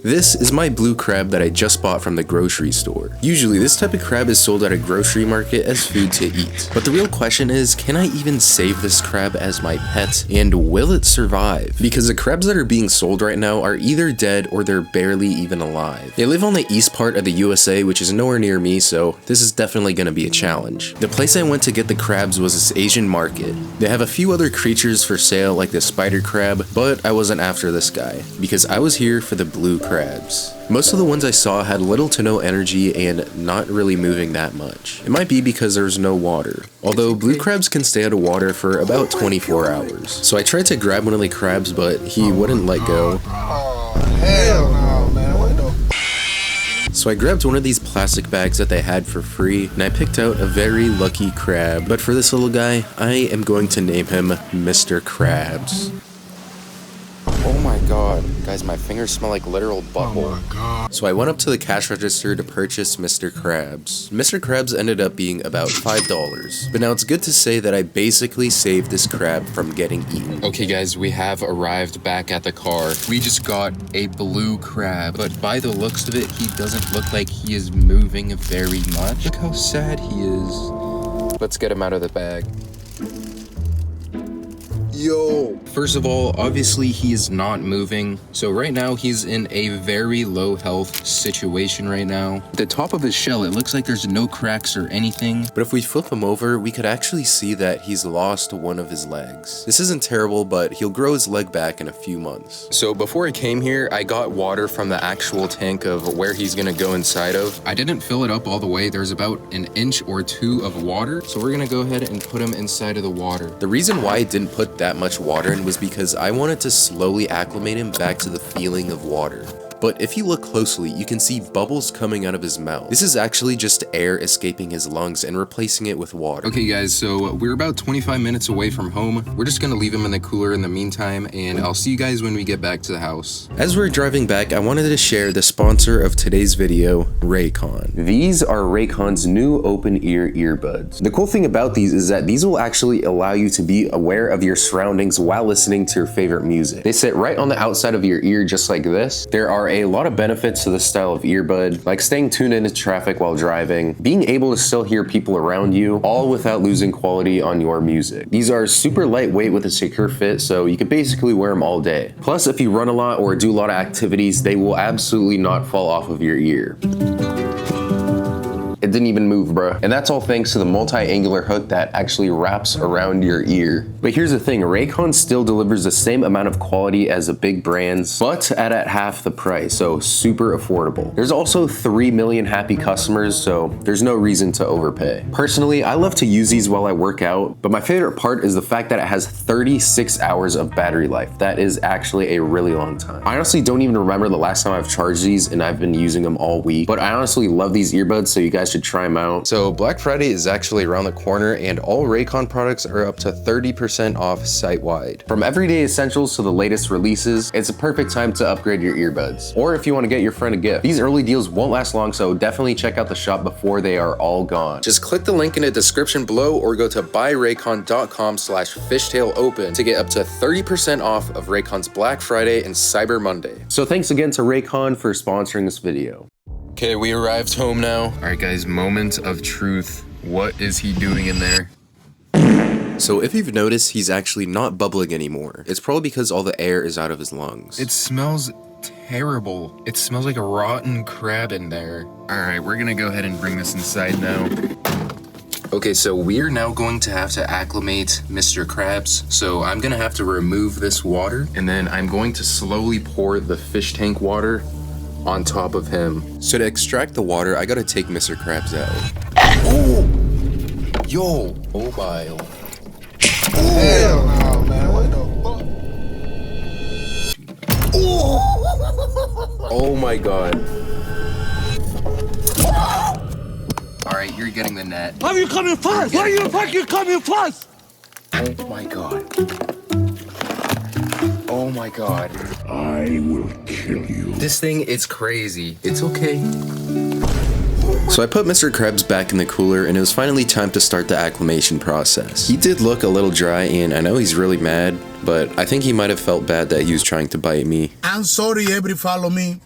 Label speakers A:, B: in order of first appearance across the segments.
A: This is my blue crab that I just bought from the grocery store. Usually this type of crab is sold at a grocery market as food to eat. But the real question is, can I even save this crab as my pet, and will it survive? Because the crabs that are being sold right now are either dead or they're barely even alive. They live on the east part of the USA, which is nowhere near me, so this is definitely going to be a challenge. The place I went to get the crabs was this Asian market. They have a few other creatures for sale like the spider crab, but I wasn't after this guy because I was here for the blue crabs. Most of the ones I saw had little to no energy and not really moving that much. It might be because there's no water, although blue crabs can stay out of water for about 24 hours. So I tried to grab one of the crabs, but he wouldn't let go.
B: Oh, hell no, man. What the?
A: So I grabbed one of these plastic bags that they had for free, and I picked out a very lucky crab. But for this little guy, I am going to name him Mr. Krabs. Oh my god, guys, my fingers smell like literal butthole.
B: Oh my god.
A: So I went up to the cash register to purchase Mr. Krabs. Mr. Krabs ended up being about $5, but now it's good to say that I basically saved this crab from getting eaten. Okay guys, we have arrived back at the car. We just got a blue crab, but by the looks of it, he doesn't look like he is moving very much. Look how sad he is. Let's get him out of the bag. Yo! First of all, obviously he is not moving. So right now he's in a very low health situation right now. The top of his shell, it looks like there's no cracks or anything. But if we flip him over, we could actually see that he's lost one of his legs. This isn't terrible, but he'll grow his leg back in a few months. So before I came here, I got water from the actual tank of where he's gonna go inside of. I didn't fill it up all the way. There's about an inch or two of water. So we're gonna go ahead and put him inside of the water. The reason why I didn't put that much water in was because I wanted to slowly acclimate him back to the feeling of water. But if you look closely, you can see bubbles coming out of his mouth. This is actually just air escaping his lungs and replacing it with water. Okay guys, so we're about 25 minutes away from home. We're just gonna leave him in the cooler in the meantime, and I'll see you guys when we get back to the house. As we're driving back, I wanted to share the sponsor of today's video, Raycon. These are Raycon's new open ear earbuds. The cool thing about these is that these will actually allow you to be aware of your surroundings while listening to your favorite music. They sit right on the outside of your ear just like this. There are a lot of benefits to this style of earbud, like staying tuned into traffic while driving, being able to still hear people around you, all without losing quality on your music. These are super lightweight with a secure fit, so you can basically wear them all day. Plus, if you run a lot or do a lot of activities, they will absolutely not fall off of your ear. It didn't even move, bruh. And that's all thanks to the multi-angular hook that actually wraps around your ear. But here's the thing, Raycon still delivers the same amount of quality as the big brands, but at half the price, so super affordable. There's also 3 million happy customers, so there's no reason to overpay. Personally, I love to use these while I work out, but my favorite part is the fact that it has 36 hours of battery life. That is actually a really long time. I honestly don't even remember the last time I've charged these, and I've been using them all week, but I honestly love these earbuds, so you guys should try them out. So Black Friday is actually around the corner, and all Raycon products are up to 30% off site-wide. From everyday essentials to the latest releases, it's a perfect time to upgrade your earbuds. Or if you want to get your friend a gift. These early deals won't last long, so definitely check out the shop before they are all gone. Just click the link in the description below or go to buyraycon.com/fishtailopen to get up to 30% off of Raycon's Black Friday and Cyber Monday. So thanks again to Raycon for sponsoring this video. Okay, we arrived home now. All right, guys, moment of truth. What is he doing in there? So if you've noticed, he's actually not bubbling anymore. It's probably because all the air is out of his lungs. It smells terrible. It smells like a rotten crab in there. All right, we're gonna go ahead and bring this inside now. Okay, so we're now going to have to acclimate Mr. Krabs. So I'm gonna have to remove this water, and then I'm going to slowly pour the fish tank water on top of him. So to extract the water, I gotta take Mr. Krabs out. Oh! Yo! Oh my.
B: Hell no, man. What the fuck?
A: Oh my god. Alright, you're getting the net.
C: Why are you coming fast? Why are you fucking coming fast?
A: Oh my god. Oh my god.
D: I will kill you.
A: This thing is crazy. It's okay. So I put Mr. Krabs back in the cooler, and it was finally time to start the acclimation process. He did look a little dry, and I know he's really mad, but I think he might have felt bad that he was trying to bite me.
B: I'm sorry, everybody follow me.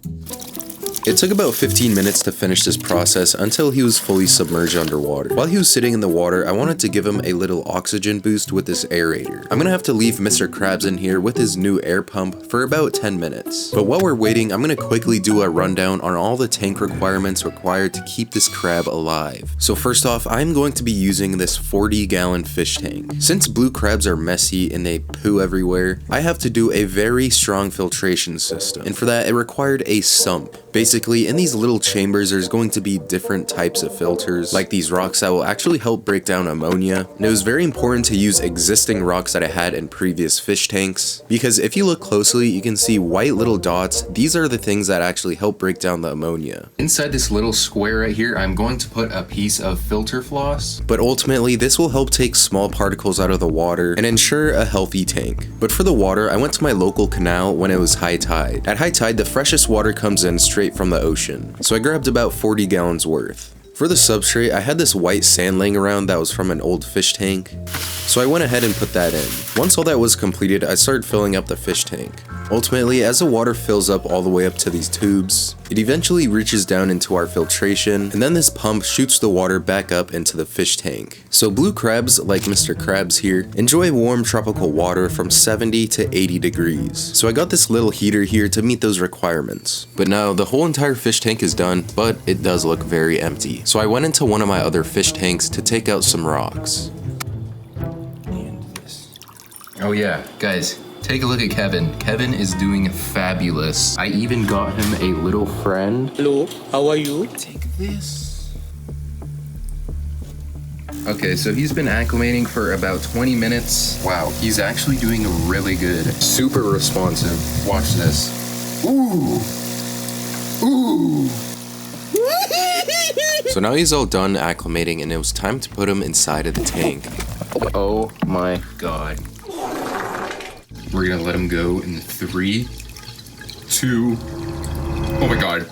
E: It took about 15 minutes to finish this process until he was fully submerged underwater. While he was sitting in the water, I wanted to give him a little oxygen boost with this aerator. I'm gonna have to leave Mr. Krabs in here with his new air pump for about 10 minutes. But while we're waiting, I'm gonna quickly do a rundown on all the tank requirements required to keep this crab alive. So first off, I'm going to be using this 40-gallon fish tank. Since blue crabs are messy and they poo everywhere, I have to do a very strong filtration system. And for that, it required a sump. Basically, in these little chambers, there's going to be different types of filters, like these rocks that will actually help break down ammonia. And it was very important to use existing rocks that I had in previous fish tanks, because if you look closely, you can see white little dots. These are the things that actually help break down the ammonia.
A: Inside this little square right here, I'm going to put a piece of filter floss.
E: But ultimately, this will help take small particles out of the water and ensure a healthy tank. But for the water, I went to my local canal when it was high tide. At high tide, the freshest water comes in straight from the ocean, so I grabbed about 40 gallons worth. For the substrate, I had this white sand laying around that was from an old fish tank, so I went ahead and put that in. Once all that was completed, I started filling up the fish tank. Ultimately, as the water fills up all the way up to these tubes, it eventually reaches down into our filtration, and then this pump shoots the water back up into the fish tank. So blue crabs, like Mr. Krabs here, enjoy warm tropical water from 70 to 80 degrees. So I got this little heater here to meet those requirements. But now, the whole entire fish tank is done, but it does look very empty. So I went into one of my other fish tanks to take out some rocks.
A: Oh yeah, guys, take a look at Kevin. Kevin is doing fabulous. I even got him a little friend.
C: Hello, how are you?
A: Take this. Okay, so he's been acclimating for about 20 minutes. Wow, he's actually doing really good. Super responsive. Watch this. Ooh. Ooh.
E: So now he's all done acclimating and it was time to put him inside of the tank.
A: Oh my god. We're gonna let him go in 3, 2. Oh my god.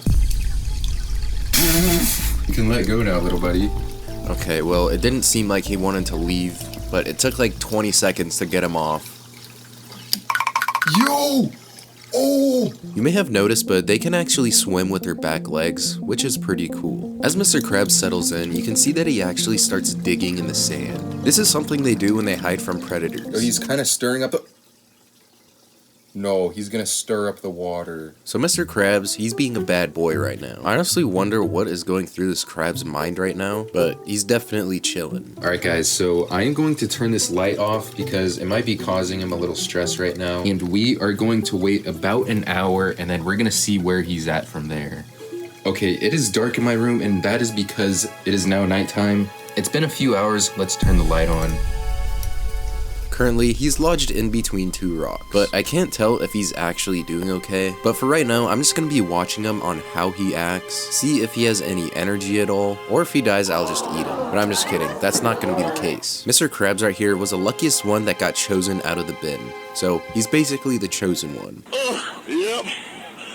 A: You can let go now, little buddy.
E: Okay, well, it didn't seem like he wanted to leave, but it took like 20 seconds to get him off.
B: Yo! Oh!
E: You may have noticed, but they can actually swim with their back legs, which is pretty cool. As Mr. Krabs settles in, you can see that he actually starts digging in the sand. This is something they do when they hide from predators.
A: Oh, he's kind of stirring up the... No, he's gonna stir up the water.
E: So Mr. Krabs, he's being a bad boy right now. I honestly wonder what is going through this crab's mind right now, but he's definitely chilling.
A: Alright guys, so I am going to turn this light off because it might be causing him a little stress right now. And we are going to wait about an hour and then we're gonna see where he's at from there. Okay, it is dark in my room and that is because it is now nighttime. It's been a few hours, let's turn the light on.
E: Currently, he's lodged in between two rocks, but I can't tell if he's actually doing okay. But for right now, I'm just gonna be watching him on how he acts, see if he has any energy at all, or if he dies, I'll just eat him. But I'm just kidding, that's not gonna be the case. Mr. Krabs right here was the luckiest one that got chosen out of the bin, so he's basically the chosen one.
D: Yep.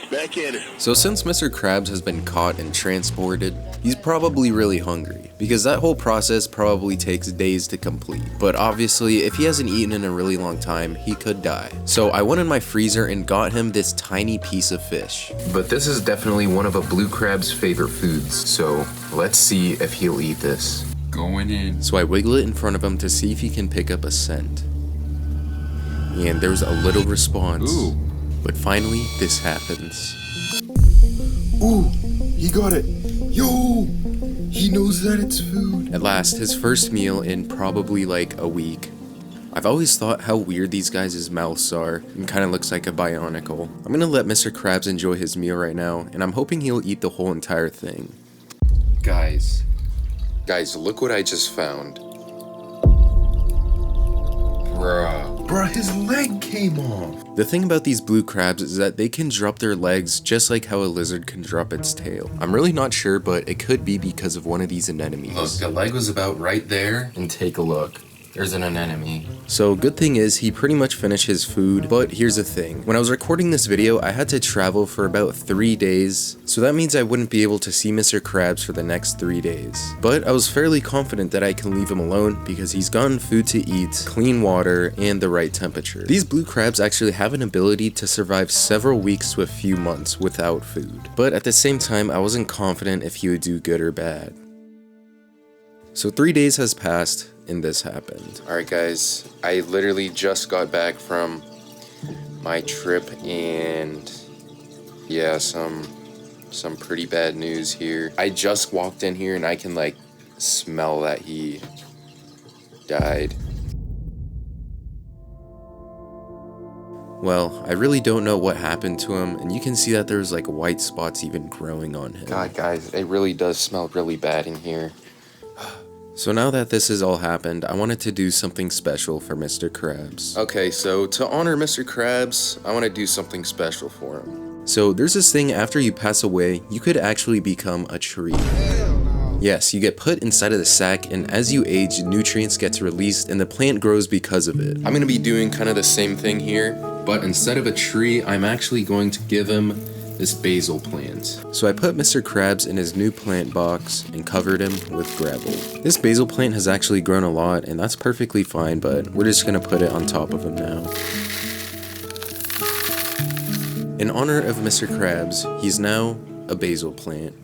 D: Back at it.
E: So since Mr. Krabs has been caught and transported, he's probably really hungry, because that whole process probably takes days to complete. But obviously, if he hasn't eaten in a really long time, he could die. So I went in my freezer and got him this tiny piece of fish.
A: But this is definitely one of a blue crab's favorite foods, so let's see if he'll eat this. Going in.
E: So I wiggle it in front of him to see if he can pick up a scent. And there's a little response.
A: Ooh.
E: But finally, this happens.
B: Ooh! He got it! Yo! He knows that it's food.
E: At last, his first meal in probably like a week. I've always thought how weird these guys' mouths are, and kinda looks like a bionicle. I'm gonna let Mr. Krabs enjoy his meal right now, and I'm hoping he'll eat the whole entire thing.
A: Guys, look what I just found. Bruh.
B: Bruh, his leg came off.
E: The thing about these blue crabs is that they can drop their legs just like how a lizard can drop its tail. I'm really not sure, but it could be because of one of these anemones.
A: Look, the leg was about right there, and take a look. There's an anemone.
E: So good thing is he pretty much finished his food, but here's the thing. When I was recording this video, I had to travel for about 3 days, so that means I wouldn't be able to see Mr. Krabs for the next 3 days. But I was fairly confident that I can leave him alone because he's gotten food to eat, clean water, and the right temperature. These blue crabs actually have an ability to survive several weeks to a few months without food. But at the same time, I wasn't confident if he would do good or bad. So 3 days has passed, and this happened. Alright guys, I literally just got back from my trip, and yeah, some pretty bad news here. I just walked in here and I can like smell that he died. Well, I really don't know what happened to him, and you can see that there's like white spots even growing on him. God guys, it really does smell really bad in here. So now that this has all happened, I wanted to do something special for Mr. Krabs. Okay, so to honor Mr. Krabs, I want to do something special for him. So there's this thing, after you pass away, you could actually become a tree. Yes, you get put inside of the sack, and as you age, nutrients get released and the plant grows because of it. I'm going to be doing kind of the same thing here, but instead of a tree, I'm actually going to give him this basil plant. So I put Mr. Krabs in his new plant box and covered him with gravel. This basil plant has actually grown a lot, and that's perfectly fine, but we're just gonna put it on top of him now. In honor of Mr. Krabs, he's now a basil plant.